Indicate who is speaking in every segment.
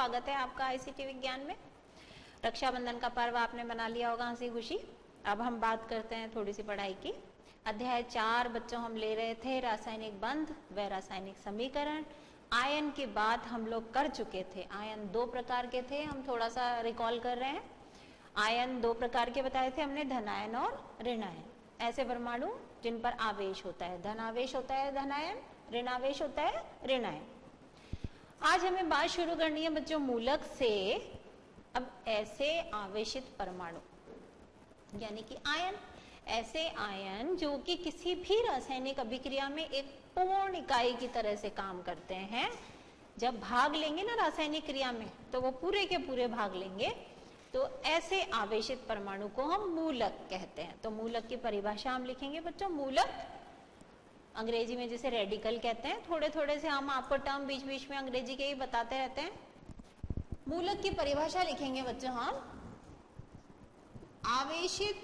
Speaker 1: स्वागत है आपका आईसीटी विज्ञान में। रक्षाबंधन का पर्व आपने मना लिया होगा हंसी खुशी। अब हम बात करते हैं थोड़ी सी पढ़ाई की। अध्याय 4 बच्चों हम ले रहे थे रासायनिक बंध व रासायनिक समीकरण। आयन की बात हम लोग कर चुके थे। आयन 2 प्रकार के थे, हम थोड़ा सा रिकॉल कर रहे हैं। आयन 2 प्रकार के बताए थे हमने, धनायन और ऋणायन। ऐसे परमाणु जिन पर आवेश होता है, धन आवेश होता है धनायन, ऋण आवेश होता है ऋणायन। आज हमें बात शुरू करनी है बच्चों मूलक से। अब ऐसे आवेशित परमाणु यानी कि आयन, ऐसे आयन जो कि किसी भी रासायनिक अभिक्रिया में एक पूर्ण इकाई की तरह से काम करते हैं। जब भाग लेंगे ना रासायनिक क्रिया में तो वो पूरे के पूरे भाग लेंगे, तो ऐसे आवेशित परमाणु को हम मूलक कहते हैं। तो मूलक की परिभाषा हम लिखेंगे बच्चों। मूलक अंग्रेजी में जिसे रेडिकल कहते हैं। थोड़े थोड़े से हम आपको टर्म बीच बीच में अंग्रेजी के ही बताते रहते हैं। मूलक की परिभाषा लिखेंगे बच्चों हम, आवेशित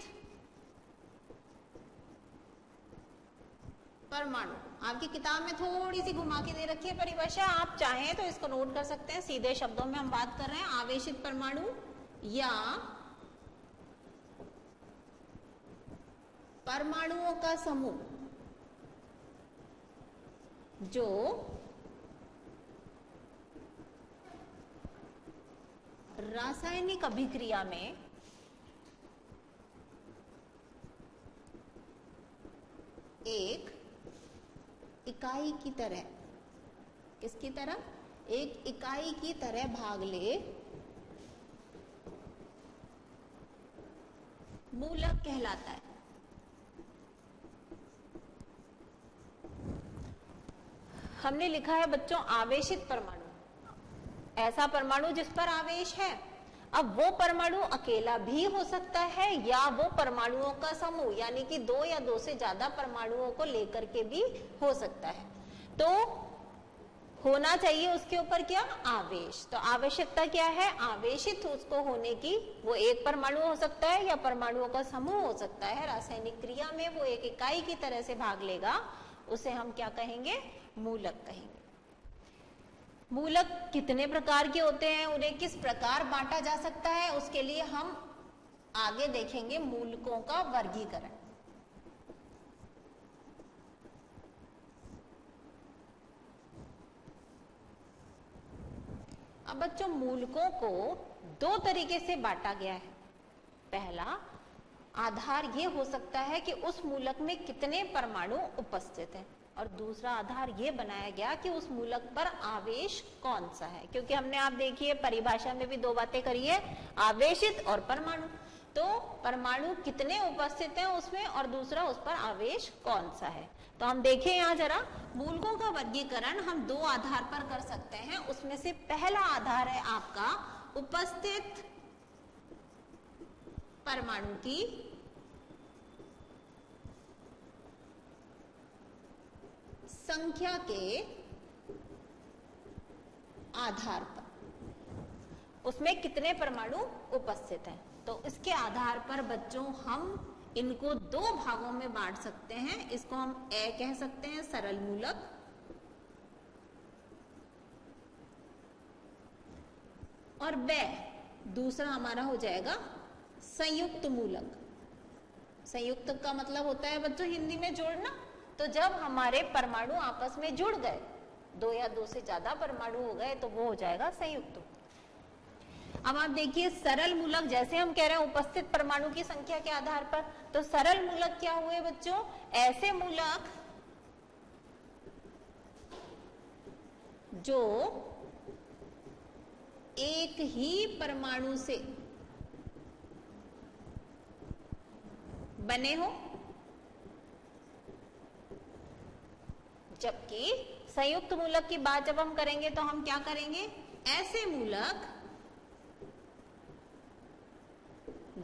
Speaker 1: परमाणु। आपकी किताब में थोड़ी सी घुमा के दे रखी है परिभाषा, आप चाहें तो इसको नोट कर सकते हैं। सीधे शब्दों में हम बात कर रहे हैं आवेशित परमाणु या परमाणुओं का समूह जो रासायनिक अभिक्रिया में एक इकाई की तरह, किसकी तरह? एक इकाई की तरह भाग ले, मूलक कहलाता है। हमने लिखा है बच्चों आवेशित परमाणु, ऐसा परमाणु जिस पर आवेश है। अब वो परमाणु अकेला भी हो सकता है या वो परमाणुओं का समूह यानी कि 2 या 2 से ज्यादा परमाणुओं को लेकर के भी हो सकता है। तो होना चाहिए उसके ऊपर क्या? आवेश। तो आवश्यकता क्या है? आवेशित उसको होने की। वो एक परमाणु हो सकता है या परमाणुओं का समूह हो सकता है। रासायनिक क्रिया में वो एक इकाई की तरह से भाग लेगा, उसे हम क्या कहेंगे? मूलक कहेंगे। मूलक कितने प्रकार के होते हैं, उन्हें किस प्रकार बांटा जा सकता है, उसके लिए हम आगे देखेंगे मूलकों का वर्गीकरण। अब बच्चों मूलकों को 2 तरीके से बांटा गया है। पहला आधार ये हो सकता है कि उस मूलक में कितने परमाणु उपस्थित हैं, और दूसरा आधार ये बनाया गया कि उस मूलक पर आवेश कौन सा है। क्योंकि हमने आप देखिए परिभाषा में भी 2 बातें करी है, आवेशित और परमाणु। तो परमाणु कितने उपस्थित हैं उसमें, और दूसरा उस पर आवेश कौन सा है। तो हम देखें यहाँ जरा, मूलकों का वर्गीकरण हम 2 आधार पर कर सकते हैं। उसमें से पहला आधार है आपका उपस्थित परमाणु की संख्या के आधार पर, उसमें कितने परमाणु उपस्थित हैं। तो इसके आधार पर बच्चों हम इनको 2 भागों में बांट सकते हैं। इसको हम ए कह सकते हैं, सरल मूलक, और ब दूसरा हमारा हो जाएगा संयुक्त मूलक। संयुक्त का मतलब होता है बच्चों हिंदी में जोड़ना। तो जब हमारे परमाणु आपस में जुड़ गए, 2 या 2 से ज्यादा परमाणु हो गए, तो वो हो जाएगा संयुक्त। अब आप देखिए सरल मूलक, जैसे हम कह रहे हैं उपस्थित परमाणु की संख्या के आधार पर, तो सरल मूलक क्या हुए बच्चों? ऐसे मूलक जो एक ही परमाणु से बने हो, जबकि संयुक्त मूलक की बात जब हम करेंगे तो हम क्या करेंगे? ऐसे मूलक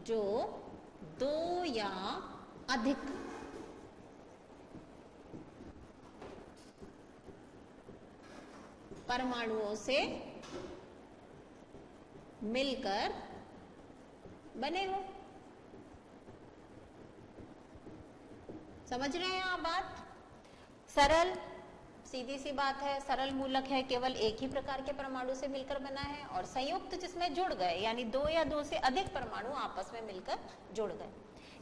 Speaker 1: जो 2 या अधिक परमाणुओं से मिलकर बने हो। समझ रहे हैं आप बात? सरल सीधी सी बात है, सरल मूलक है, केवल एक ही प्रकार के परमाणु से मिलकर बना है, और संयुक्त जिसमें जुड़ गए, यानी दो या दो से अधिक परमाणु आपस में मिलकर जुड़ गए।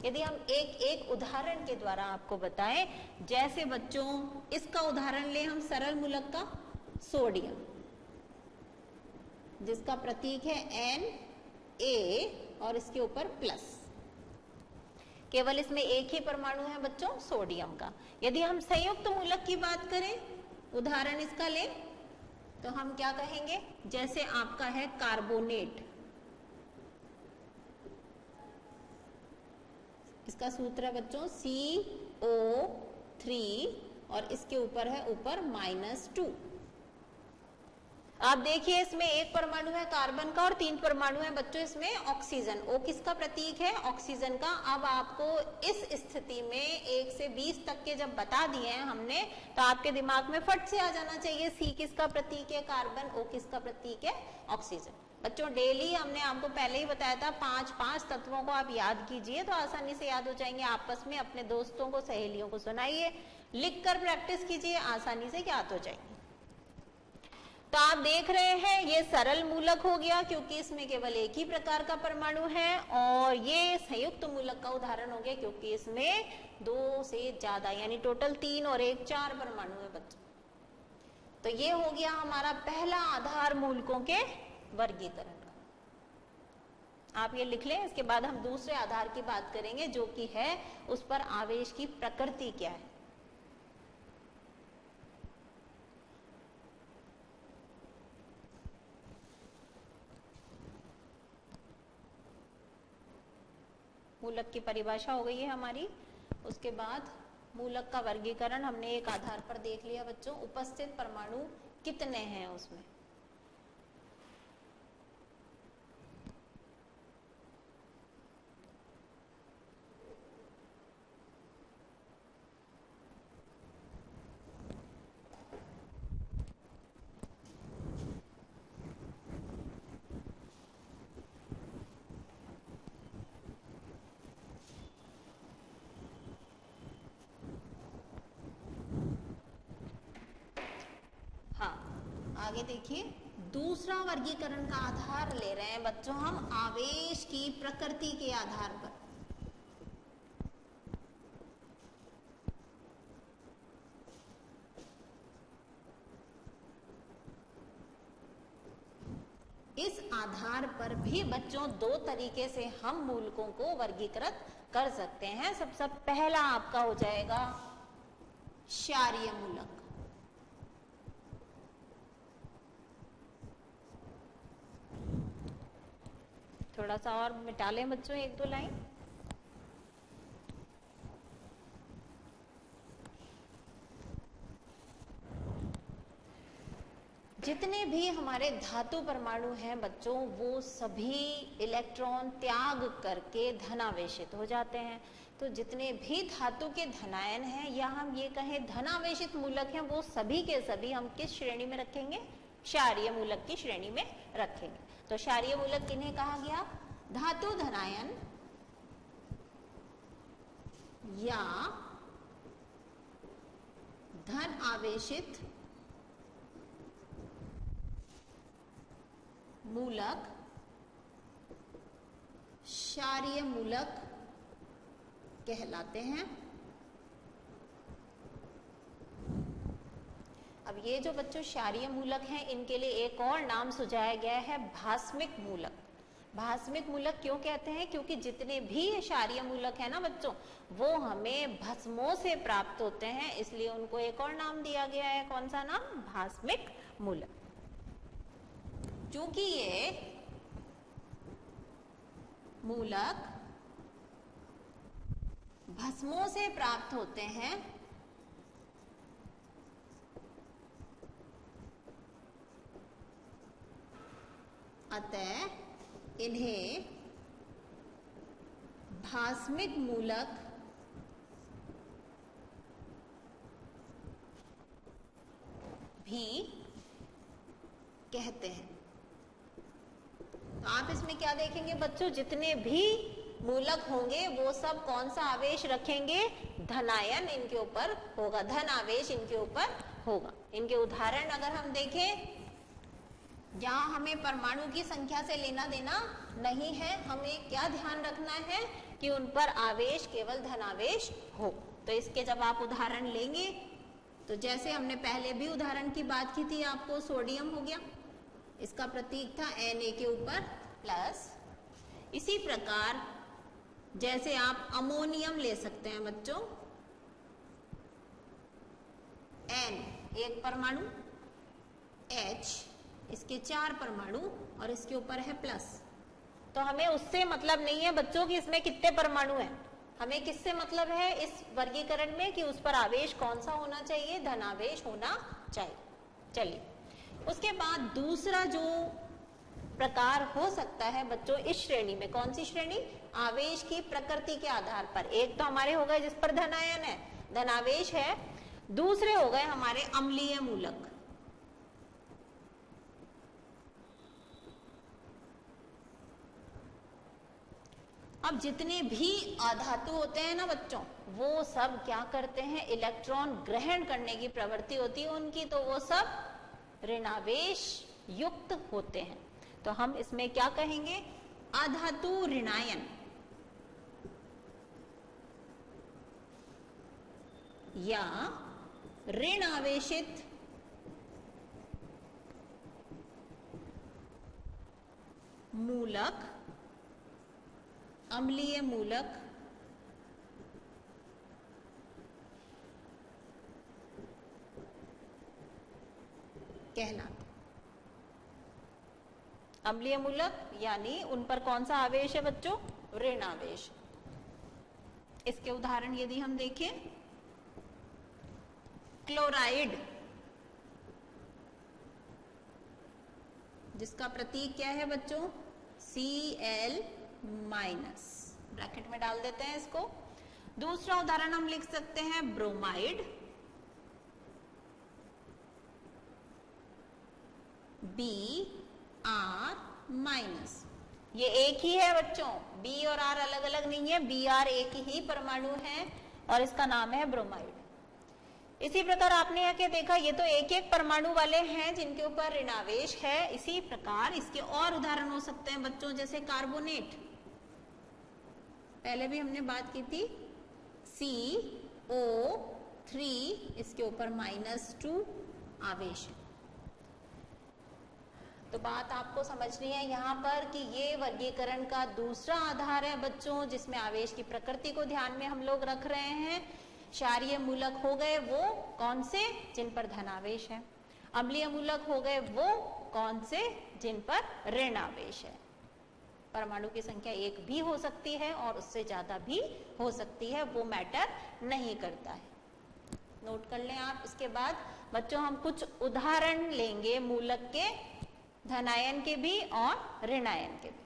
Speaker 1: यदि हम एक एक उदाहरण के द्वारा आपको बताएं, जैसे बच्चों इसका उदाहरण ले हम सरल मूलक का, सोडियम, जिसका प्रतीक है Na और इसके ऊपर प्लस। केवल इसमें एक ही परमाणु है बच्चों, सोडियम का। यदि हम संयुक्त मूलक की बात करें, उदाहरण इसका लें, तो हम क्या कहेंगे, जैसे आपका है कार्बोनेट, इसका सूत्र है बच्चों CO3 और इसके ऊपर है ऊपर -2। आप देखिए इसमें एक परमाणु है कार्बन का और 3 परमाणु है बच्चों इसमें ऑक्सीजन। O किसका प्रतीक है, ऑक्सीजन का। अब आपको इस स्थिति में 1 से 20 तक के जब बता दिए हैं हमने, तो आपके दिमाग में फट से आ जाना चाहिए C किसका प्रतीक है, कार्बन, O किसका प्रतीक है, ऑक्सीजन। बच्चों डेली हमने आपको पहले ही बताया था 5 तत्वों को आप याद कीजिए तो आसानी से याद हो जाएंगे। आपस में अपने दोस्तों को, सहेलियों को सुनाइए, लिखकर प्रैक्टिस कीजिए, आसानी से याद हो जाएंगे। तो आप देख रहे हैं ये सरल मूलक हो गया क्योंकि इसमें केवल एक ही प्रकार का परमाणु है, और ये संयुक्त मूलक का उदाहरण हो गया क्योंकि इसमें 2 से ज्यादा, यानी टोटल 3 और 1 4 परमाणु है बच्चों। तो ये हो गया हमारा पहला आधार मूलकों के वर्गीकरण का। आप ये लिख लें, इसके बाद हम दूसरे आधार की बात करेंगे जो कि है उस पर आवेश की प्रकृति क्या है। मूलक की परिभाषा हो गई है हमारी। उसके बाद मूलक का वर्गीकरण हमने एक आधार पर देख लिया बच्चों, उपस्थित परमाणु कितने हैं उसमें। आगे देखिए, दूसरा वर्गीकरण का आधार ले रहे हैं बच्चों हम आवेश की प्रकृति के आधार पर। इस आधार पर भी बच्चों 2 तरीके से हम मूलकों को वर्गीकृत कर सकते हैं। सबसे पहला आपका हो जाएगा क्षारीय मूलक। थोड़ा सा और मिटा लें बच्चों 1-2 लाइन। जितने भी हमारे धातु परमाणु हैं बच्चों, वो सभी इलेक्ट्रॉन त्याग करके धनावेशित हो जाते हैं। तो जितने भी धातु के धनायन हैं या हम ये कहें धनावेशित मूलक हैं, वो सभी के सभी हम किस श्रेणी में रखेंगे, क्षारीय मूलक की श्रेणी में रखेंगे। तो क्षारीय मूलक किन्हें कहा गया, धातु धनायन या धन आवेशित मूलक क्षारीय मूलक कहलाते हैं। अब ये जो बच्चों क्षारीय मूलक हैं, इनके लिए एक और नाम सुझाया गया है भास्मिक मूलक। भास्मिक मूलक क्यों कहते हैं, क्योंकि जितने भी क्षारीय मूलक है ना बच्चों, वो हमें भस्मों से प्राप्त होते हैं, इसलिए उनको एक और नाम दिया गया है। कौन सा नाम, भास्मिक मूलक। क्योंकि ये मूलक भस्मों से प्राप्त होते हैं, अतः इन्हें भास्मिक मूलक भी कहते हैं। तो आप इसमें क्या देखेंगे बच्चों, जितने भी मूलक होंगे वो सब कौन सा आवेश रखेंगे, धनायन इनके ऊपर होगा, धन आवेश इनके ऊपर होगा। इनके उदाहरण अगर हम देखें, यहाँ हमें परमाणु की संख्या से लेना देना नहीं है, हमें क्या ध्यान रखना है कि उन पर आवेश केवल धनावेश हो। तो इसके जब आप उदाहरण लेंगे तो जैसे हमने पहले भी उदाहरण की बात की थी, आपको सोडियम हो गया, इसका प्रतीक था Na के ऊपर प्लस। इसी प्रकार जैसे आप अमोनियम ले सकते हैं बच्चों, N एक परमाणु, H इसके 4 परमाणु और इसके ऊपर है प्लस। तो हमें उससे मतलब नहीं है बच्चों कि इसमें कितने परमाणु हैं, हमें किससे मतलब है इस वर्गीकरण में कि उस पर आवेश कौन सा होना चाहिए, धनावेश होना चाहिए। चलिए, उसके बाद दूसरा जो प्रकार हो सकता है बच्चों इस श्रेणी में, कौन सी श्रेणी, आवेश की प्रकृति के आधार पर। एक तो हमारे हो गए जिस पर धनायन है, धनावेश है, दूसरे हो गए हमारे अम्लीय मूलक। अब जितने भी अधातु होते हैं ना बच्चों, वो सब क्या करते हैं, इलेक्ट्रॉन ग्रहण करने की प्रवृत्ति होती है उनकी, तो वो सब ऋणावेश युक्त होते हैं। तो हम इसमें क्या कहेंगे, अधातु ऋणायन या ऋण आवेशित मूलक, अम्लीय मूलक कहलाते। अम्लीय मूलक यानी उन पर कौन सा आवेश है बच्चों, ऋण आवेश। इसके उदाहरण यदि हम देखें, क्लोराइड जिसका प्रतीक क्या है बच्चों, Cl माइनस, ब्रैकेट में डाल देते हैं इसको। दूसरा उदाहरण हम लिख सकते हैं ब्रोमाइड, Br माइनस। ये एक ही है बच्चों, B और R अलग अलग नहीं है, Br एक ही परमाणु है और इसका नाम है ब्रोमाइड। इसी प्रकार आपने यहाँ के देखा, ये तो एक एक परमाणु वाले हैं जिनके ऊपर ऋणावेश है। इसी प्रकार इसके और उदाहरण हो सकते हैं बच्चों, जैसे कार्बोनेट, पहले भी हमने बात की थी, CO3 इसके ऊपर -2 आवेश है। तो बात आपको समझनी है यहाँ पर कि ये वर्गीकरण का दूसरा आधार है बच्चों, जिसमें आवेश की प्रकृति को ध्यान में हम लोग रख रहे हैं। क्षारीय मूलक हो गए वो कौन से, जिन पर धनावेश है। अम्लीय मूलक हो गए वो कौन से, जिन पर ऋण आवेश है। परमाणु की संख्या एक भी हो सकती है और उससे ज्यादा भी हो सकती है, वो मैटर नहीं करता है। नोट कर लें आप। इसके बाद बच्चों हम कुछ उदाहरण लेंगे मूलक के, धनायन के भी और ऋणायन के भी।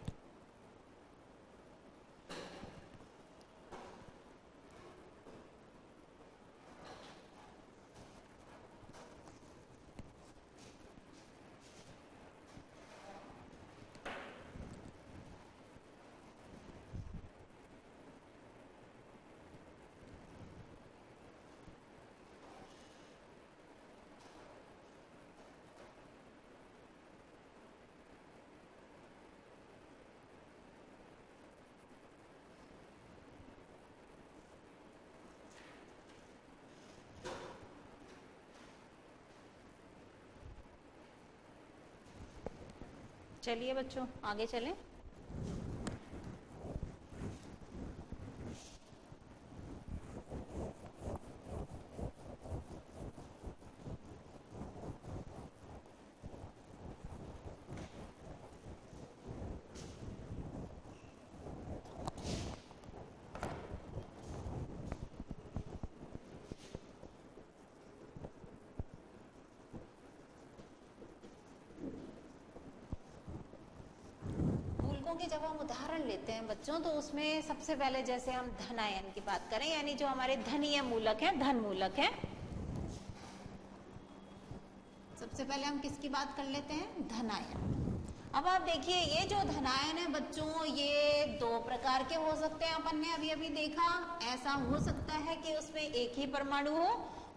Speaker 1: चलिए बच्चों आगे चलें। के जब हम उदाहरण लेते हैं बच्चों, तो उसमें सबसे पहले जैसे हम धनायन की बात करें, यानी जो हमारे धनीय मूलक हैं, धन मूलक हैं, सबसे पहले हम किसकी बात कर लेते हैं, धनायन। अब आप देखिए ये जो धनायन है बच्चों, ये दो प्रकार के हो सकते हैं। अपन ने अभी अभी देखा, ऐसा हो सकता है कि उसमें एक ही परमाणु हो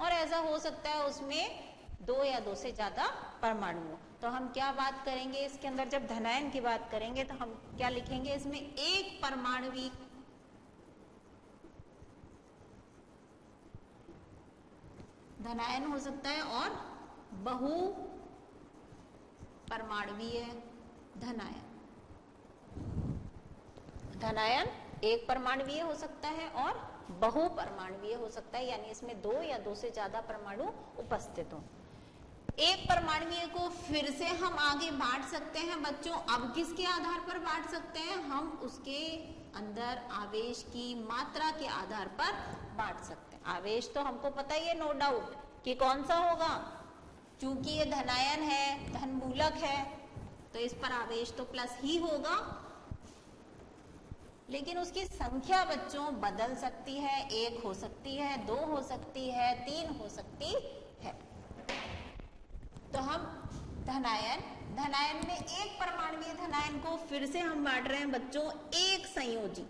Speaker 1: और ऐसा हो सकता है उसमें 2 या 2 से ज्यादा परमाणु। तो हम क्या बात करेंगे इसके अंदर, जब धनायन की बात करेंगे तो हम क्या लिखेंगे इसमें, एक परमाणुवी धनायन हो सकता है और बहु परमाणुवीय धनायन। धनायन एक परमाणुवीय हो सकता है और बहु परमाणुवीय हो सकता है, यानी इसमें 2 या 2 से ज्यादा परमाणु उपस्थित हो। एक परमाणुवीय को फिर से हम आगे बांट सकते हैं बच्चों। अब किसके आधार पर बांट सकते हैं, हम उसके अंदर आवेश की मात्रा के आधार पर बांट सकते हैं। आवेश तो हमको पता ही है नो डाउट कि कौन सा होगा, चूंकि ये धनायन है, धनमूलक है, तो इस पर आवेश तो प्लस ही होगा, लेकिन उसकी संख्या बच्चों बदल सकती है। 1 हो सकती है, 2 हो सकती है, 3 हो सकती है। तो हम धनायन में एक परमाणुवीय धनायन को फिर से हम बांट रहे हैं बच्चों एक संयोजी।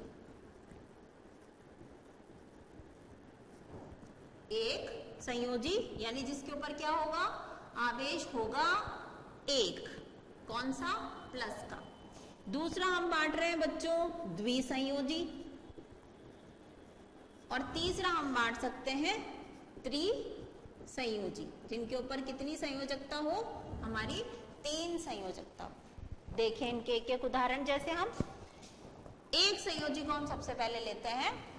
Speaker 1: एक संयोजी यानी जिसके ऊपर क्या होगा, आवेश होगा 1, कौन सा, प्लस का। दूसरा हम बांट रहे हैं बच्चों द्विसंयोजी, और तीसरा हम बांट सकते हैं त्रिसंयोजी, जिनके ऊपर कितनी संयोजकता हो, हमारी 3 संयोजकता हो। देखें इनके एक उदाहरण, जैसे हम एक संयोजी को हम सबसे पहले लेते हैं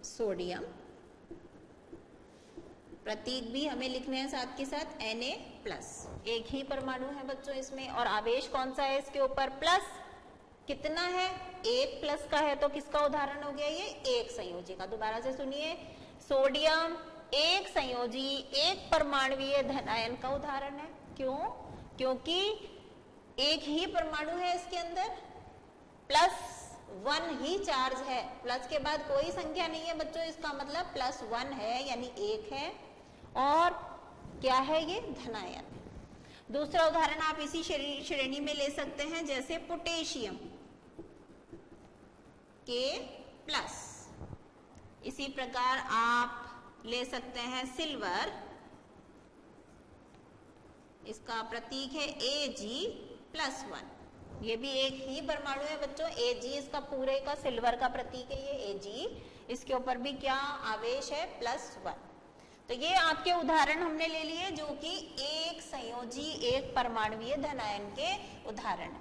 Speaker 1: सोडियम, प्रतीक भी हमें लिखने हैं साथ के साथ Na+। एक ही परमाणु है बच्चों इसमें, और आवेश कौन सा है इसके ऊपर, प्लस। कितना है, 1+ का है, तो किसका उदाहरण हो गया ये, एक संयोजी का। दोबारा से सुनिए, सोडियम एक संयोजी एक परमाणुवीय धनायन का उदाहरण है। क्यों, क्योंकि एक ही परमाणु है इसके अंदर, +1 ही चार्ज है, प्लस के बाद कोई संख्या नहीं है बच्चों, इसका मतलब +1 है यानी 1 है, और क्या है ये, धनायन। दूसरा उदाहरण आप इसी श्रेणी में ले सकते हैं, जैसे पोटेशियम K+। इसी प्रकार आप ले सकते हैं सिल्वर, इसका प्रतीक है Ag+1। ये भी एक ही परमाणु है बच्चों, Ag इसका पूरे का सिल्वर का प्रतीक है ये Ag। इसके ऊपर भी क्या आवेश है, +1। तो ये आपके उदाहरण हमने ले लिए जो कि एक संयोजी एक परमाणुवीय धनायन के उदाहरण है।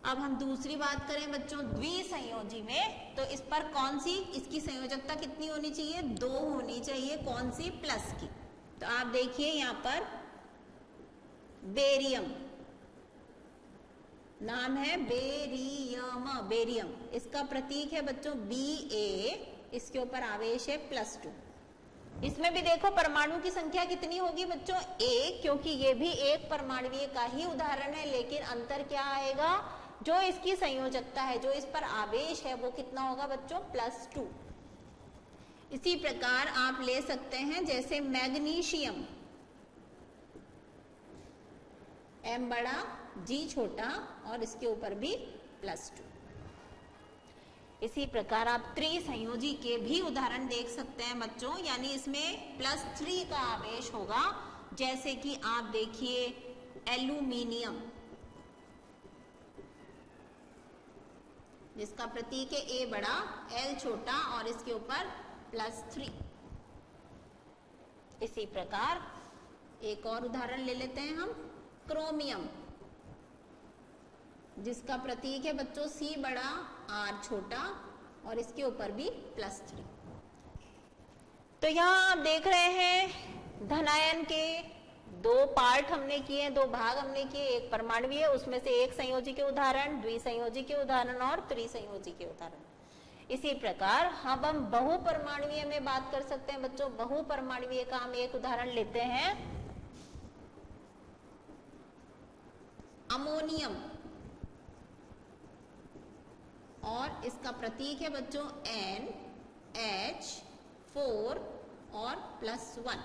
Speaker 1: अब हम दूसरी बात करें बच्चों द्विसंयोजी में, तो इस पर कौन सी, इसकी संयोजकता कितनी होनी चाहिए, 2 होनी चाहिए, कौन सी, प्लस की। तो आप देखिए यहाँ पर बेरियम, नाम है बेरियम, इसका प्रतीक है बच्चों Ba, इसके ऊपर आवेश है +2। इसमें भी देखो परमाणु की संख्या कितनी होगी बच्चों, 1, क्योंकि ये भी एक परमाणुवीय का ही उदाहरण है, लेकिन अंतर क्या आएगा, जो इसकी संयोजकता है, जो इस पर आवेश है, वो कितना होगा बच्चों, +2। इसी प्रकार आप ले सकते हैं जैसे मैग्नीशियम, M बड़ा G छोटा, और इसके ऊपर भी +2। इसी प्रकार आप त्रिसंयोजी के भी उदाहरण देख सकते हैं बच्चों, यानी इसमें +3 का आवेश होगा, जैसे कि आप देखिए एल्यूमिनियम, जिसका प्रतीक है A बड़ा L छोटा, और इसके ऊपर +3। इसी प्रकार एक और उदाहरण ले लेते हैं हम, क्रोमियम, जिसका प्रतीक है बच्चों C बड़ा R छोटा, और इसके ऊपर भी +3। तो यहाँ आप देख रहे हैं धनायन के 2 पार्ट हमने किए, 2 भाग हमने किए, एक परमाणुवीय, उसमें से एक संयोजी के उदाहरण, द्विसंयोजी के उदाहरण और त्रिसंयोजी के उदाहरण। इसी प्रकार अब हम बहुपरमाणुवीय में बात कर सकते हैं बच्चों। बहुपरमाणुवीय का हम एक उदाहरण लेते हैं अमोनियम, और इसका प्रतीक है बच्चों NH4 और +1।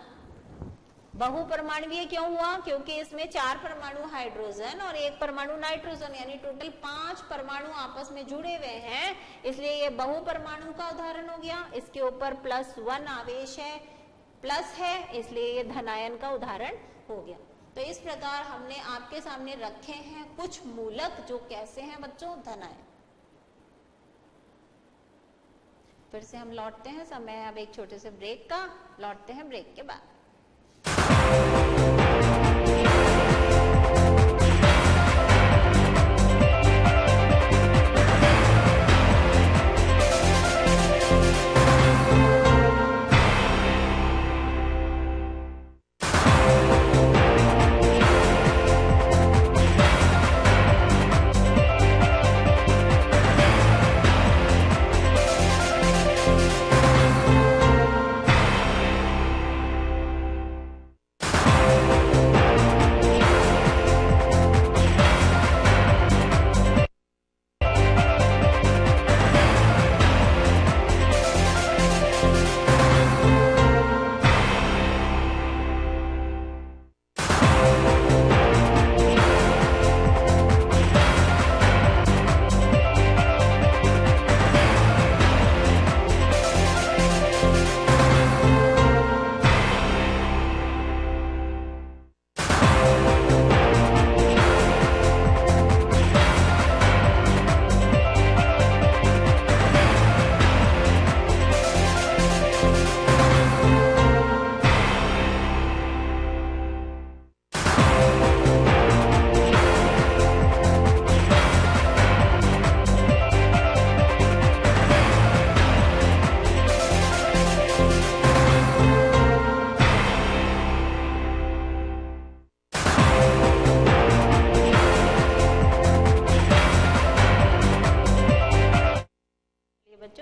Speaker 1: बहुपरमाणुवीय क्यों हुआ? क्योंकि इसमें 4 परमाणु हाइड्रोजन और 1 परमाणु नाइट्रोजन यानी टोटल 5 परमाणु आपस में जुड़े हुए हैं, इसलिए ये बहुपरमाणु का उदाहरण हो गया। इसके ऊपर +1 आवेश है, प्लस है, इसलिए ये धनायन का उदाहरण हो गया। तो इस प्रकार हमने आपके सामने रखे हैं कुछ मूलक जो कैसे हैं बच्चों? धनायन। फिर से हम लौटते हैं, समय अब एक छोटे से ब्रेक का, लौटते हैं ब्रेक के बाद।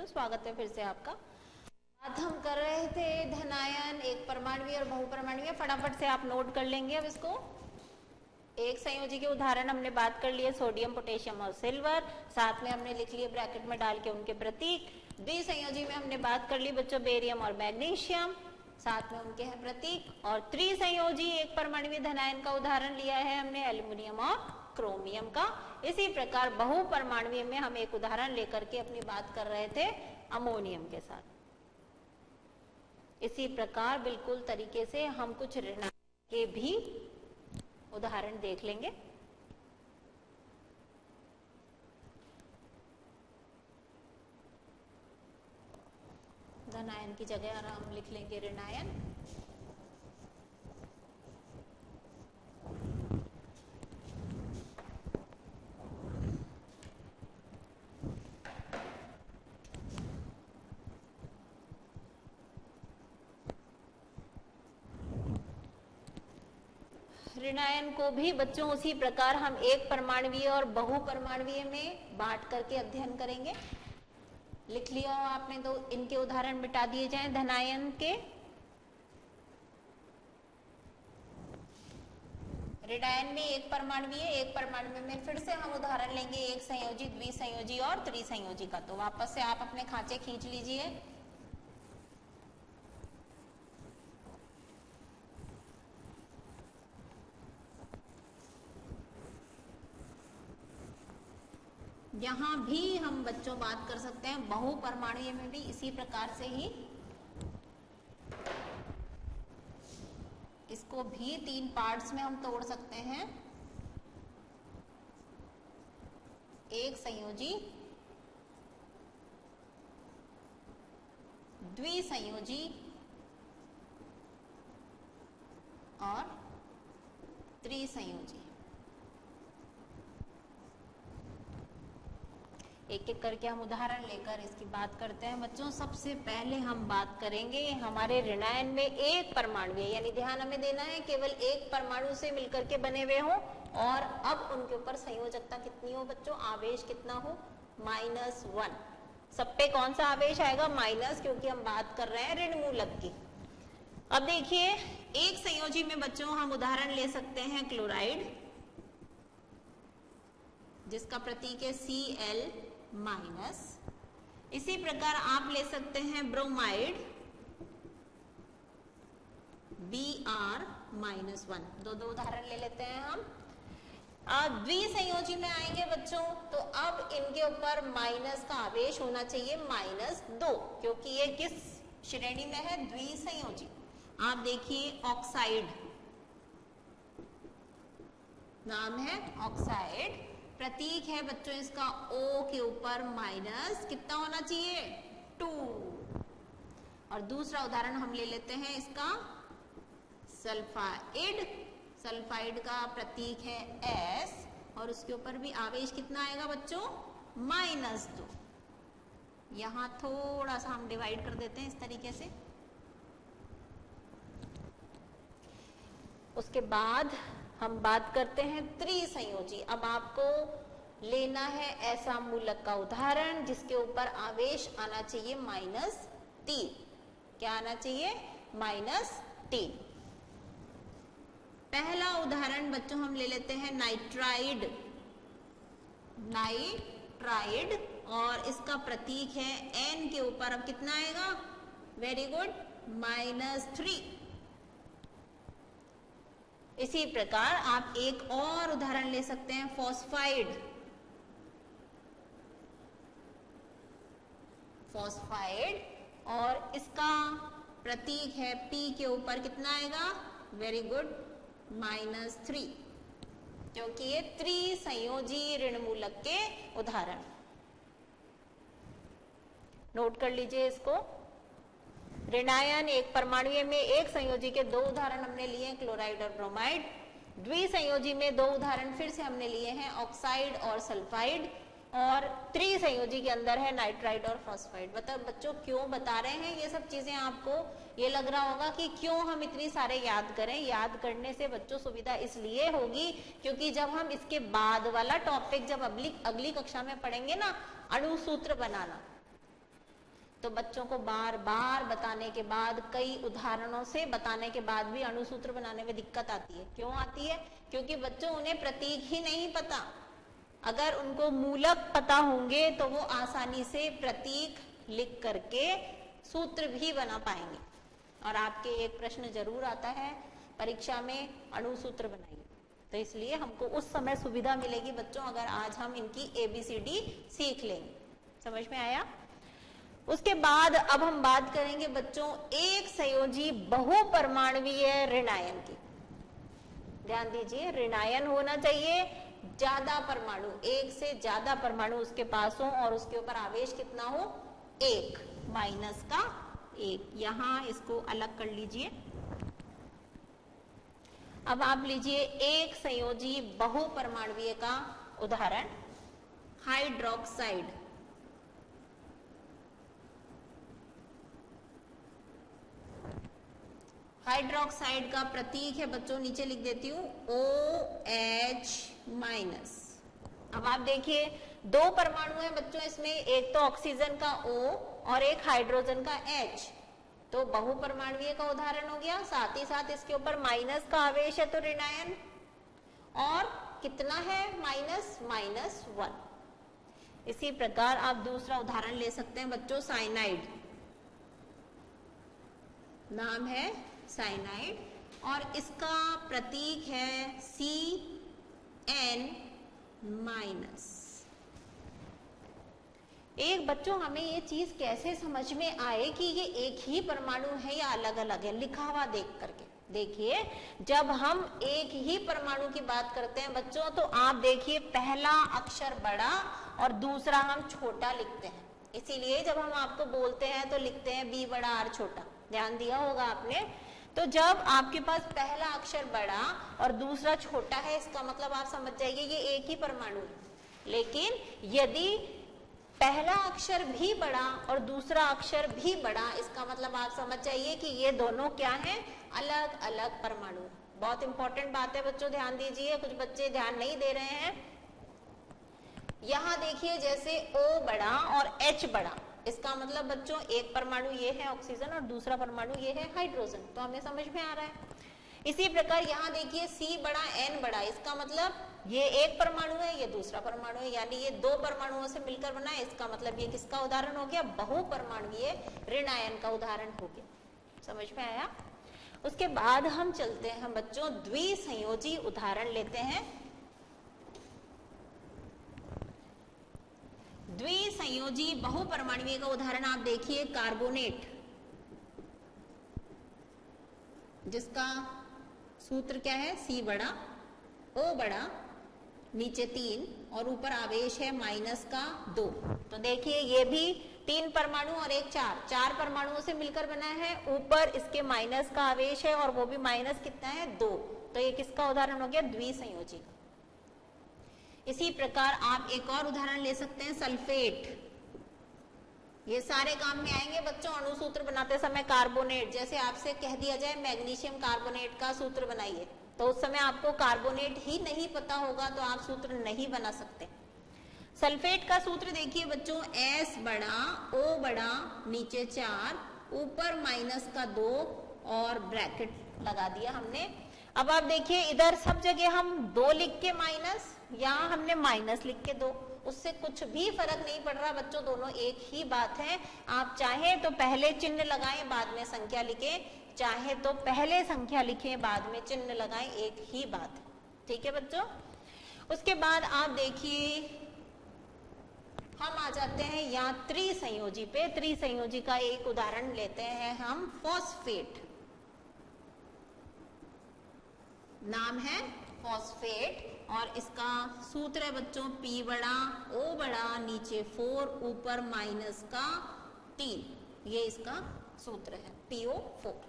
Speaker 1: स्वागत है फिर से आपका। बात हम कर रहे थे धनायन, एक परमाणुवीय और बहुपरमाणुवीय। फटाफट से आप नोट कर लेंगे अब इसको। एक संयोजी के उदाहरण हमने बात कर लिए, सोडियम, पोटेशियम और सिल्वर। साथ में हमने लिख लिए ब्रैकेट में डाल के उनके प्रतीक। द्विसंयोजी में हमने बात कर ली बच्चों बेरियम और मैग्नीशियम, साथ में उनके हैं प्रतीक। और त्रिसंयोजी एक परमाणुवीय धनायन का उदाहरण लिया है हमने एल्युमिनियम और क्रोमियम का। इसी प्रकार बहुपरमाणुवीय में हम एक उदाहरण लेकर के अपनी बात कर रहे थे अमोनियम के साथ। इसी प्रकार बिल्कुल तरीके से हम कुछ ऋणायन के भी उदाहरण देख लेंगे। धनायन की जगह हम लिख लेंगे ऋणायन। ऋणायन को भी बच्चों उसी प्रकार हम एक परमाणुवीय और बहुपरमाणुवीय में बांट करके अध्ययन करेंगे। लिख लिया हो आपने तो इनके उदाहरण मिटा दिए जाएं धनायन के। ऋणायन में एक परमाणुवीय, एक परमाणुवीय में फिर से हम उदाहरण लेंगे एक संयोजी, द्विसंयोजी और त्रिसंयोजी का। तो वापस से आप अपने खांचे खींच लीजिए। यहां भी हम बच्चों बात कर सकते हैं बहुपरमाणुवीय में भी इसी प्रकार से ही इसको भी 3 पार्ट्स में हम तोड़ सकते हैं। एक संयोजी, द्विसंयोजी और त्रिसंयोजी। एक एक करके हम उदाहरण लेकर इसकी बात करते हैं बच्चों। सबसे पहले हम बात करेंगे हमारे ऋणायन में एक परमाणुवीय, यानी ध्यान हमें देना है केवल एक परमाणु से मिलकर के बने हुए हों और अब उनके ऊपर संयोजकता कितनी हो बच्चों, आवेश कितना हो, -1। सब पे कौन सा आवेश आएगा, माइनस, क्योंकि हम बात कर रहे हैं ऋण मूलक की। अब देखिए एक संयोजी में बच्चों हम उदाहरण ले सकते हैं क्लोराइड, जिसका प्रतीक है Cl-। इसी प्रकार आप ले सकते हैं ब्रोमाइड, Br-। -1। दो उदाहरण ले लेते हैं हम। द्विसंयोजी में आएंगे बच्चों, तो अब इनके ऊपर माइनस का आवेश होना चाहिए -2, क्योंकि ये किस श्रेणी में है? द्विसंयोजी। आप देखिए ऑक्साइड, नाम है ऑक्साइड, प्रतीक है बच्चों इसका O के ऊपर माइनस कितना होना चाहिए? 2। और दूसरा उदाहरण हम ले लेते हैं इसका सल्फाइड। सल्फाइड का प्रतीक है S और उसके ऊपर भी आवेश कितना आएगा बच्चों? -2। यहां थोड़ा सा हम डिवाइड कर देते हैं इस तरीके से। उसके बाद हम बात करते हैं त्रिसंयोजी। अब आपको लेना है ऐसा मूलक का उदाहरण जिसके ऊपर आवेश आना चाहिए -3। क्या आना चाहिए? -3। पहला उदाहरण बच्चों हम ले लेते हैं नाइट्राइड। नाइट्राइड और इसका प्रतीक है N के ऊपर अब कितना आएगा? Very good, -3। इसी प्रकार आप एक और उदाहरण ले सकते हैं फॉस्फाइड। फॉस्फाइड और इसका प्रतीक है P के ऊपर कितना आएगा? वेरी गुड, -3, क्योंकि ये त्रिसंयोजी ऋणमूलक के उदाहरण। नोट कर लीजिए इसको। ऋणायन एक परमाणु में एक संयोजी के 2 उदाहरण हमने लिए हैं, क्लोराइड और ब्रोमाइड। द्विसंयोजी में 2 उदाहरण फिर से हमने लिए हैं, ऑक्साइड और सल्फाइड। और त्रिसंयोजी के अंदर है नाइट्राइड और फॉस्फाइड। बच्चों क्यों बता रहे हैं ये सब चीजें? आपको ये लग रहा होगा कि क्यों हम इतनी सारे याद करें। याद करने से बच्चों सुविधा इसलिए होगी क्योंकि जब हम इसके बाद वाला टॉपिक जब अगली कक्षा में पढ़ेंगे ना, अणुसूत्र बनाना, तो बच्चों को बार बार बताने के बाद, कई उदाहरणों से बताने के बाद भी अणुसूत्र बनाने में दिक्कत आती है। क्यों आती है? क्योंकि बच्चों उन्हें प्रतीक ही नहीं पता। अगर उनको मूलक पता होंगे तो वो आसानी से प्रतीक लिख करके सूत्र भी बना पाएंगे। और आपके एक प्रश्न जरूर आता है परीक्षा में, अणुसूत्र बनाइए। तो इसलिए हमको उस समय सुविधा मिलेगी बच्चों अगर आज हम इनकी ABCD सीख लेंगे। समझ में आया? उसके बाद अब हम बात करेंगे बच्चों एक संयोजी बहुपरमाणुवीय ऋणायन की। ध्यान दीजिए, ऋणायन होना चाहिए ज्यादा परमाणु, एक से ज्यादा परमाणु उसके पास हो और उसके ऊपर आवेश कितना हो? 1, -1। यहां इसको अलग कर लीजिए। अब आप लीजिए एक संयोजी बहुपरमाणुवीय का उदाहरण, हाइड्रोक्साइड। हाइड्रोक्साइड का प्रतीक है बच्चों, नीचे लिख देती हूं, OH-। अब आप देखिए 2 परमाणु है बच्चों इसमें, एक तो ऑक्सीजन का O और एक हाइड्रोजन का H। तो बहुपरमाणुवीय का उदाहरण हो गया। साथ ही साथ इसके ऊपर माइनस का आवेश है तो ऋणायन। और कितना है? -1। इसी प्रकार आप दूसरा उदाहरण ले सकते हैं बच्चों, साइनाइड। नाम है साइनाइड और इसका प्रतीक है CN-। एक बच्चों हमें ये चीज कैसे समझ में आए कि ये एक ही परमाणु है या अलग अलग है? लिखा हुआ देख करके देखिए। जब हम एक ही परमाणु की बात करते हैं बच्चों, तो आप देखिए पहला अक्षर बड़ा और दूसरा हम छोटा लिखते हैं। इसीलिए जब हम आपको बोलते हैं तो लिखते हैं B बड़ा R छोटा। ध्यान दिया होगा आपने। तो जब आपके पास पहला अक्षर बड़ा और दूसरा छोटा है, इसका मतलब आप समझ जाइए ये एक ही परमाणु है। लेकिन यदि पहला अक्षर भी बड़ा और दूसरा अक्षर भी बड़ा, इसका मतलब आप समझ जाइए कि ये दोनों क्या हैं? अलग अलग परमाणु। बहुत इंपॉर्टेंट बात है बच्चों, ध्यान दीजिए। कुछ बच्चे ध्यान नहीं दे रहे हैं। यहां देखिए जैसे O बड़ा और H बड़ा, इसका मतलब बच्चों एक परमाणु ये है ऑक्सीजन और दूसरा परमाणु ये है हाइड्रोजन। तो हमें समझ में आ रहा है। इसी प्रकार यहाँ देखिए C बड़ा N बड़ा, इसका मतलब ये एक परमाणु है, ये दूसरा परमाणु है, यानी ये 2 परमाणुओं से मिलकर बना है। इसका मतलब ये किसका उदाहरण हो गया? बहुपरमाणुवीय ऋणायन का उदाहरण हो गया। समझ में आया? उसके बाद हम चलते हैं बच्चों द्विसंयोजी उदाहरण लेते हैं। द्विसंयोजी बहुपरमाणुवीय का उदाहरण आप देखिए, कार्बोनेट, जिसका सूत्र क्या है, C बड़ा O बड़ा, नीचे 3 और ऊपर आवेश है -2। तो देखिए ये भी 3 परमाणु और एक 4 परमाणुओं से मिलकर बना है, ऊपर इसके माइनस का आवेश है और वो भी माइनस कितना है, 2। तो ये किसका उदाहरण हो गया, द्विसंयोजी का। इसी प्रकार आप एक और उदाहरण ले सकते हैं, सल्फेट। ये सारे काम में आएंगे बच्चों अणुसूत्र बनाते समय। कार्बोनेट, जैसे आपसे कह दिया जाए मैग्नीशियम कार्बोनेट का सूत्र बनाइए, तो उस समय आपको कार्बोनेट ही नहीं पता होगा तो आप सूत्र नहीं बना सकते। सल्फेट का सूत्र देखिए बच्चों, S बड़ा O बड़ा, नीचे 4, ऊपर -2 और ब्रैकेट लगा दिया हमने। अब आप देखिए इधर सब जगह हम 2 लिख के माइनस, यहाँ हमने माइनस लिख के 2, उससे कुछ भी फर्क नहीं पड़ रहा बच्चों, दोनों एक ही बात है। आप चाहे तो पहले चिन्ह लगाएं बाद में संख्या लिखें, चाहे तो पहले संख्या लिखें बाद में चिन्ह लगाएं, एक ही बात है। ठीक है बच्चों। उसके बाद आप देखिए हम आ जाते हैं यहाँ त्रिसंयोजी पे। त्रिसंयोजी का एक उदाहरण लेते हैं हम, फॉस्फेट। नाम है फॉस्फेट और इसका सूत्र है बच्चों P बड़ा O बड़ा, नीचे 4, ऊपर -3। ये इसका सूत्र है PO4।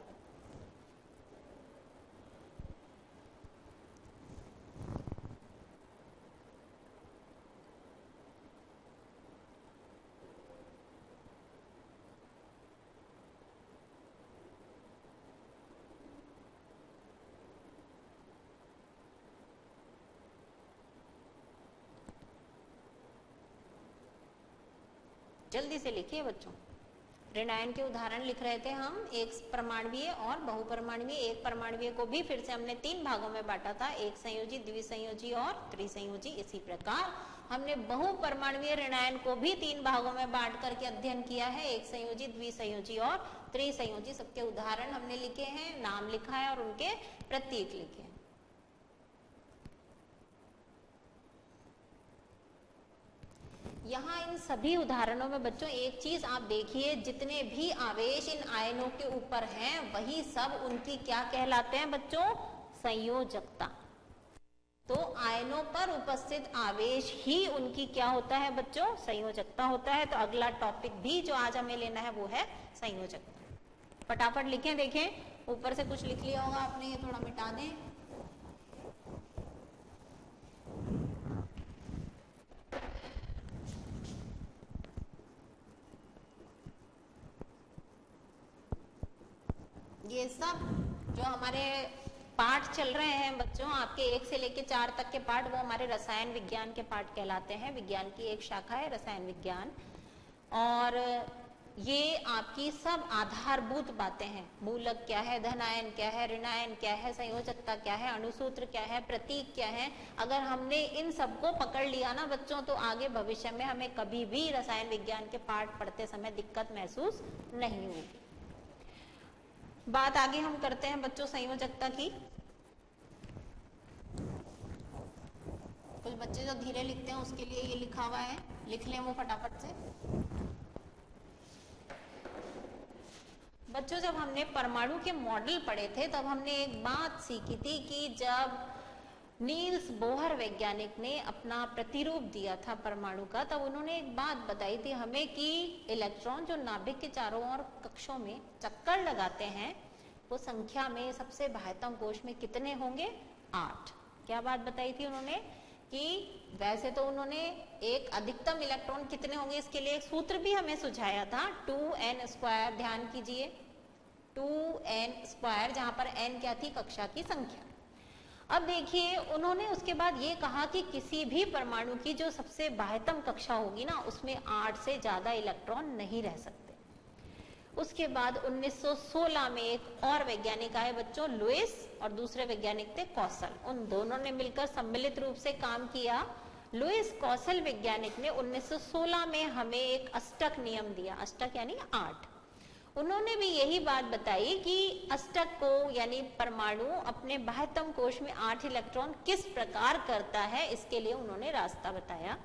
Speaker 1: जल्दी से लिखिए बच्चों। ऋणायन के उदाहरण लिख रहे थे हम, एक परमाणुवीय और बहुपरमाणुवीय। एक परमाणुवीय को भी फिर से हमने 3 भागों में बांटा था, एक संयोजी, द्विसंयोजी और त्रिसंयोजी। इसी प्रकार हमने बहुपरमाणुवीय ऋणायन को भी 3 भागों में बांट करके अध्ययन किया है, एक संयोजी, द्विसंयोजी और त्रिसंयोजी। सबके उदाहरण हमने लिखे हैं, नाम लिखा है और उनके प्रतीक लिखे हैं। यहाँ इन सभी उदाहरणों में बच्चों एक चीज आप देखिए, जितने भी आवेश इन आयनों के ऊपर हैं वही सब उनकी क्या कहलाते हैं बच्चों, संयोजकता। तो आयनों पर उपस्थित आवेश ही उनकी क्या होता है बच्चों, संयोजकता होता है। तो अगला टॉपिक भी जो आज हमें लेना है वो है संयोजकता। फटाफट लिखें, देखें ऊपर से कुछ लिख लिया होगा आपने, ये थोड़ा मिटा दें। ये सब जो हमारे पाठ चल रहे हैं बच्चों, आपके 1 से लेके 4 तक के पाठ, वो हमारे रसायन विज्ञान के पाठ कहलाते हैं। विज्ञान की एक शाखा है रसायन विज्ञान, और ये आपकी सब आधारभूत बातें हैं। मूलक क्या है, धनायन क्या है, ऋणायन क्या है, संयोजकता क्या है, अणुसूत्र क्या है, प्रतीक क्या है। अगर हमने इन सबको पकड़ लिया ना बच्चों, तो आगे भविष्य में हमें कभी भी रसायन विज्ञान के पाठ पढ़ते समय दिक्कत महसूस नहीं होगी। बात आगे हम करते हैं बच्चों संयोजकता की। कुछ बच्चे जो धीरे लिखते हैं उसके लिए ये लिखा हुआ है, लिख लें वो फटाफट से। बच्चों जब हमने परमाणु के मॉडल पढ़े थे तब हमने एक बात सीखी थी कि जब नील्स बोहर वैज्ञानिक ने अपना प्रतिरूप दिया था परमाणु का, तब उन्होंने एक बात बताई थी हमें कि इलेक्ट्रॉन जो नाभिक के चारों ओर कक्षों में चक्कर लगाते हैं वो संख्या में सबसे बाह्यतम कोश में कितने होंगे, 8। क्या बात बताई थी उन्होंने कि वैसे तो उन्होंने एक अधिकतम इलेक्ट्रॉन कितने होंगे इसके लिए एक सूत्र भी हमें सुझाया था, 2n²। ध्यान कीजिए 2n², जहां पर n क्या थी, कक्षा की संख्या। अब देखिए उन्होंने उसके बाद ये कहा कि किसी भी परमाणु की जो सबसे बाह्यतम कक्षा होगी ना, उसमें 8 से ज्यादा इलेक्ट्रॉन नहीं रह सकते। उसके बाद 1916 में एक और वैज्ञानिक आए बच्चों, लुईस, और दूसरे वैज्ञानिक थे कौशल। उन दोनों ने मिलकर सम्मिलित रूप से काम किया। लुईस कौशल वैज्ञानिक ने 1916 में हमें एक अष्टक नियम दिया। अष्टक यानी 8। उन्होंने भी यही बात बताई कि अष्टक को यानी परमाणु अपने बाह्यतम कोश में 8 इलेक्ट्रॉन किस प्रकार करता है, इसके लिए उन्होंने रास्ता बताया।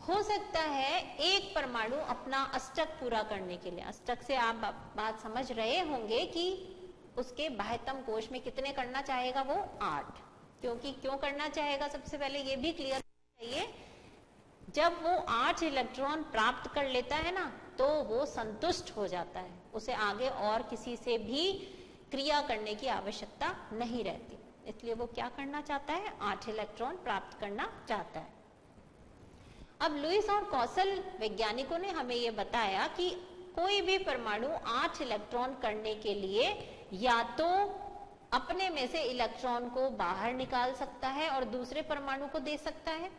Speaker 1: हो सकता है एक परमाणु अपना अष्टक पूरा करने के लिए, अष्टक से आप बात समझ रहे होंगे कि उसके बाह्यतम कोश में कितने करना चाहेगा, वो 8। क्योंकि क्यों करना चाहेगा, सबसे पहले ये भी क्लियर चाहिए, जब वो 8 इलेक्ट्रॉन प्राप्त कर लेता है ना, तो वो संतुष्ट हो जाता है, उसे आगे और किसी से भी क्रिया करने की आवश्यकता नहीं रहती, इसलिए वो क्या करना चाहता है, 8 इलेक्ट्रॉन प्राप्त करना चाहता है। अब लुईस और कौशल वैज्ञानिकों ने हमें ये बताया कि कोई भी परमाणु 8 इलेक्ट्रॉन करने के लिए या तो अपने में से इलेक्ट्रॉन को बाहर निकाल सकता है और दूसरे परमाणु को दे सकता है,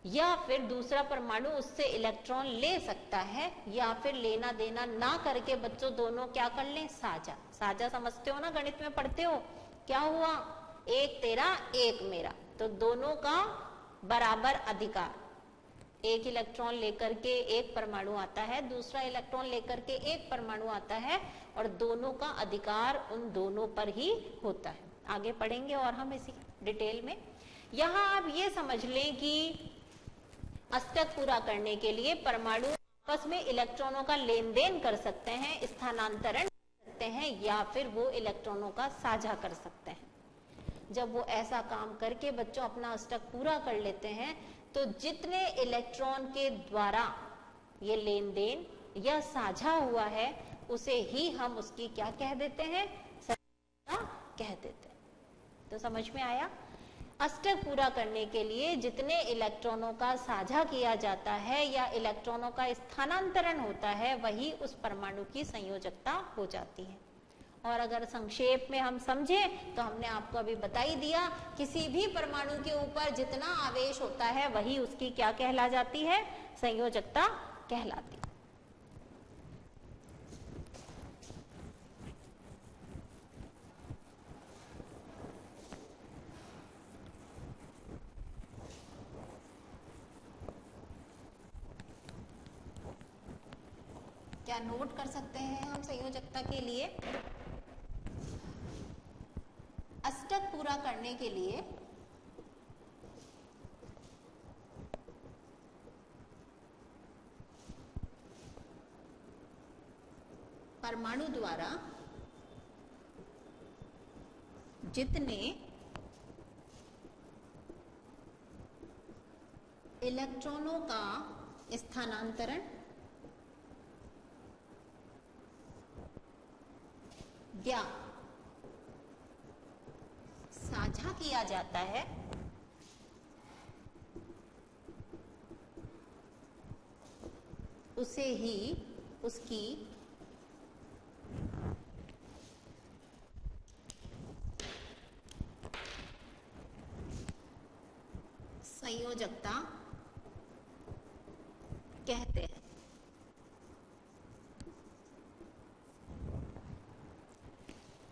Speaker 1: या फिर दूसरा परमाणु उससे इलेक्ट्रॉन ले सकता है, या फिर लेना देना ना करके बच्चों दोनों क्या कर लें, साझा। साझा समझते हो ना, गणित में पढ़ते हो, क्या हुआ, एक तेरा एक मेरा, तो दोनों का बराबर अधिकार। एक इलेक्ट्रॉन लेकर के एक परमाणु आता है, दूसरा इलेक्ट्रॉन लेकर के एक परमाणु आता है, और दोनों का अधिकार उन दोनों पर ही होता है। आगे पढ़ेंगे और हम इसी डिटेल में। यहाँ आप ये समझ लें कि अष्टक पूरा करने के लिए परमाणु आपस में इलेक्ट्रॉनों का लेन देन कर सकते हैं, स्थानांतरण कर सकते हैं, या फिर वो इलेक्ट्रॉनों का साझा कर सकते हैं। जब वो ऐसा काम करके बच्चों अपना अष्टक पूरा कर लेते हैं, तो जितने इलेक्ट्रॉन के द्वारा ये लेन देन या साझा हुआ है, उसे ही हम उसकी क्या कह देते हैं, संयोजकता कह देते हैं। तो समझ में आया, अष्टक पूरा करने के लिए जितने इलेक्ट्रॉनों का साझा किया जाता है या इलेक्ट्रॉनों का स्थानांतरण होता है, वही उस परमाणु की संयोजकता हो जाती है। और अगर संक्षेप में हम समझें तो हमने आपको अभी बता ही दिया, किसी भी परमाणु के ऊपर जितना आवेश होता है वही उसकी क्या कहला जाती है, संयोजकता कहलाती है। क्या नोट कर सकते हैं हम संयोजकता के लिए, अष्टक पूरा करने के लिए परमाणु द्वारा जितने इलेक्ट्रॉनों का स्थानांतरण या साझा किया जाता है, उसे ही उसकी संयोजकता कहते हैं।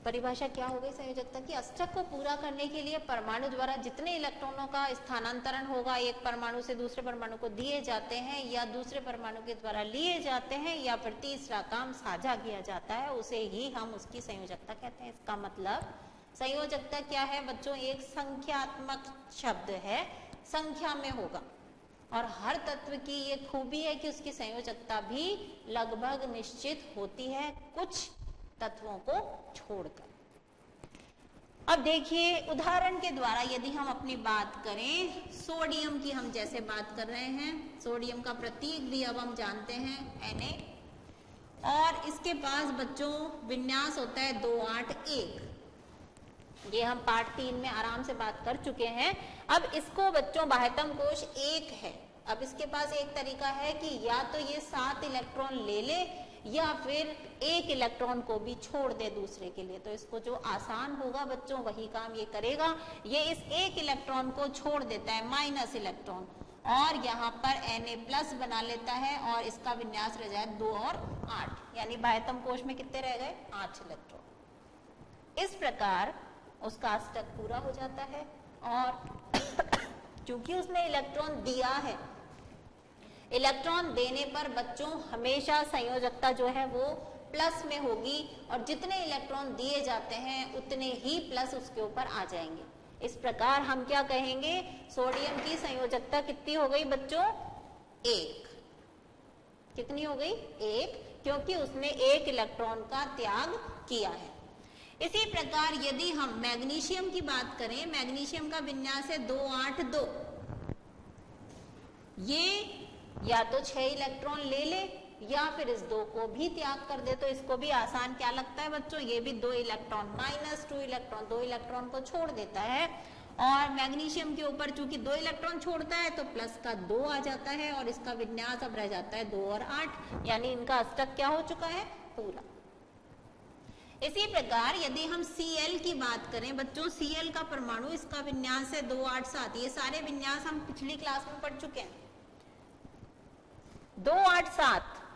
Speaker 1: परिभाषा क्या हो गई संयोजकता की, अष्टक को पूरा करने के लिए परमाणु द्वारा जितने इलेक्ट्रॉनों का स्थानांतरण होगा, एक परमाणु से दूसरे परमाणु को दिए जाते हैं, या दूसरे परमाणु के द्वारा लिए जाते हैं, या फिर तीसरा काम साझा किया जाता है, उसे ही हम उसकी संयोजकता कहते हैं। इसका मतलब संयोजकता क्या है बच्चों, एक संख्यात्मक शब्द है, संख्या में होगा, और हर तत्व की ये खूबी है कि उसकी संयोजकता भी लगभग निश्चित होती है, कुछ तत्वों को छोड़कर। अब देखिए उदाहरण के द्वारा यदि हम अपनी बात करें, सोडियम की हम जैसे बात कर रहे हैं, सोडियम का प्रतीक भी अब हम जानते हैं Na, और इसके पास बच्चों विन्यास होता है 281। ये हम पार्ट 3 में आराम से बात कर चुके हैं। अब इसको बच्चों बाह्यतम कोश 1 है। अब इसके पास एक तरीका है कि या तो ये 7 इलेक्ट्रॉन ले ले, या फिर एक इलेक्ट्रॉन को भी छोड़ दे दूसरे के लिए। तो इसको जो आसान होगा बच्चों वही काम ये करेगा। ये इस एक इलेक्ट्रॉन को छोड़ देता है, माइनस इलेक्ट्रॉन, और यहाँ पर Na+ बना लेता है, और इसका विन्यास रह जाए 2 और 8, यानी बाह्यतम कोश में कितने रह गए, 8 इलेक्ट्रॉन। इस प्रकार उसका अष्टक पूरा हो जाता है। और चूंकि उसने इलेक्ट्रॉन दिया है, इलेक्ट्रॉन देने पर बच्चों हमेशा संयोजकता जो है वो प्लस में होगी और जितने इलेक्ट्रॉन दिए जाते हैं उतने ही प्लस उसके ऊपर आ जाएंगे। इस प्रकार हम क्या कहेंगे, सोडियम की संयोजकता कितनी हो गई बच्चों, 1। कितनी हो गई, 1, क्योंकि उसने एक इलेक्ट्रॉन का त्याग किया है। इसी प्रकार यदि हम मैग्नीशियम की बात करें, मैग्नीशियम का विन्यास है 282। ये या तो 6 इलेक्ट्रॉन ले ले या फिर इस 2 को भी त्याग कर दे, तो इसको भी आसान क्या लगता है बच्चों, ये भी 2 इलेक्ट्रॉन -2 इलेक्ट्रॉन, 2 इलेक्ट्रॉन को छोड़ देता है। और मैग्नीशियम के ऊपर चूंकि 2 इलेक्ट्रॉन छोड़ता है तो प्लस का 2 आ जाता है और इसका विन्यास अब रह जाता है 2 और 8, यानी इनका अष्टक क्या हो चुका है, पूरा। इसी प्रकार यदि हम Cl की बात करें बच्चों, Cl का परमाणु, इसका विन्यास है 2 8 7। ये सारे विन्यास हम पिछली क्लास में पढ़ चुके हैं। 2 8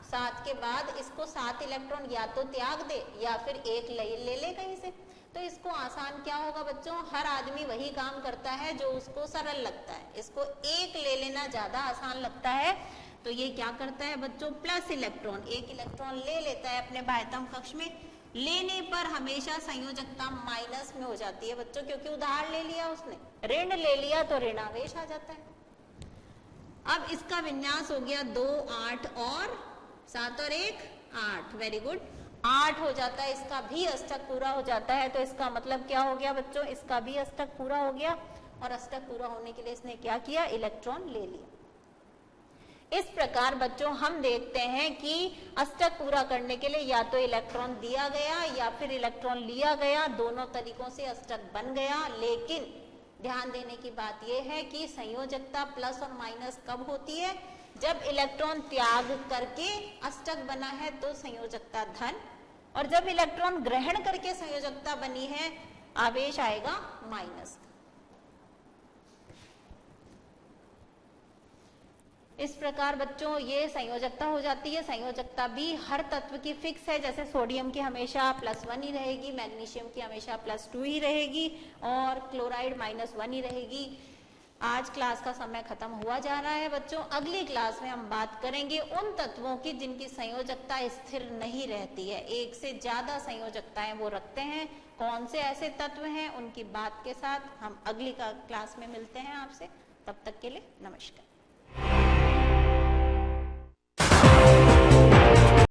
Speaker 1: 7 के बाद इसको 7 इलेक्ट्रॉन या तो त्याग दे या फिर एक ले ले कहीं से, तो इसको आसान क्या होगा बच्चों, हर आदमी वही काम करता है जो उसको सरल लगता है, इसको एक ले लेना ज्यादा आसान लगता है। तो ये क्या करता है बच्चों, प्लस इलेक्ट्रॉन, एक इलेक्ट्रॉन ले लेता है अपने बाह्यतम कक्ष में। लेने पर हमेशा संयोजकता माइनस में हो जाती है बच्चों, क्योंकि उधार ले लिया उसने, ऋण ले लिया तो ऋणावेश आ जाता है। अब इसका विन्यास हो गया 2 8 और 7 और 1 8, वेरी गुड, 8 हो जाता है, इसका भी अष्टक पूरा हो जाता है। तो इसका मतलब क्या हो गया बच्चों, इसका भी अष्टक पूरा हो गया और अष्टक पूरा होने के लिए इसने क्या किया, इलेक्ट्रॉन ले लिया। इस प्रकार बच्चों हम देखते हैं कि अष्टक पूरा करने के लिए या तो इलेक्ट्रॉन दिया गया या फिर इलेक्ट्रॉन लिया गया, दोनों तरीकों से अष्टक बन गया। लेकिन ध्यान देने की बात यह है कि संयोजकता प्लस और माइनस कब होती है, जब इलेक्ट्रॉन त्याग करके अष्टक बना है तो संयोजकता धन, और जब इलेक्ट्रॉन ग्रहण करके संयोजकता बनी है आवेश आएगा माइनस। इस प्रकार बच्चों ये संयोजकता हो जाती है। संयोजकता भी हर तत्व की फिक्स है, जैसे सोडियम की हमेशा +1 ही रहेगी, मैग्नीशियम की हमेशा +2 ही रहेगी और क्लोराइड -1 ही रहेगी। आज क्लास का समय खत्म हुआ जा रहा है बच्चों। अगली क्लास में हम बात करेंगे उन तत्वों की जिनकी संयोजकता स्थिर नहीं रहती है, एक से ज्यादा संयोजकताएं वो रखते हैं। कौन से ऐसे तत्व हैं, उनकी बात के साथ हम अगली क्लास में मिलते हैं आपसे। तब तक के लिए नमस्कार।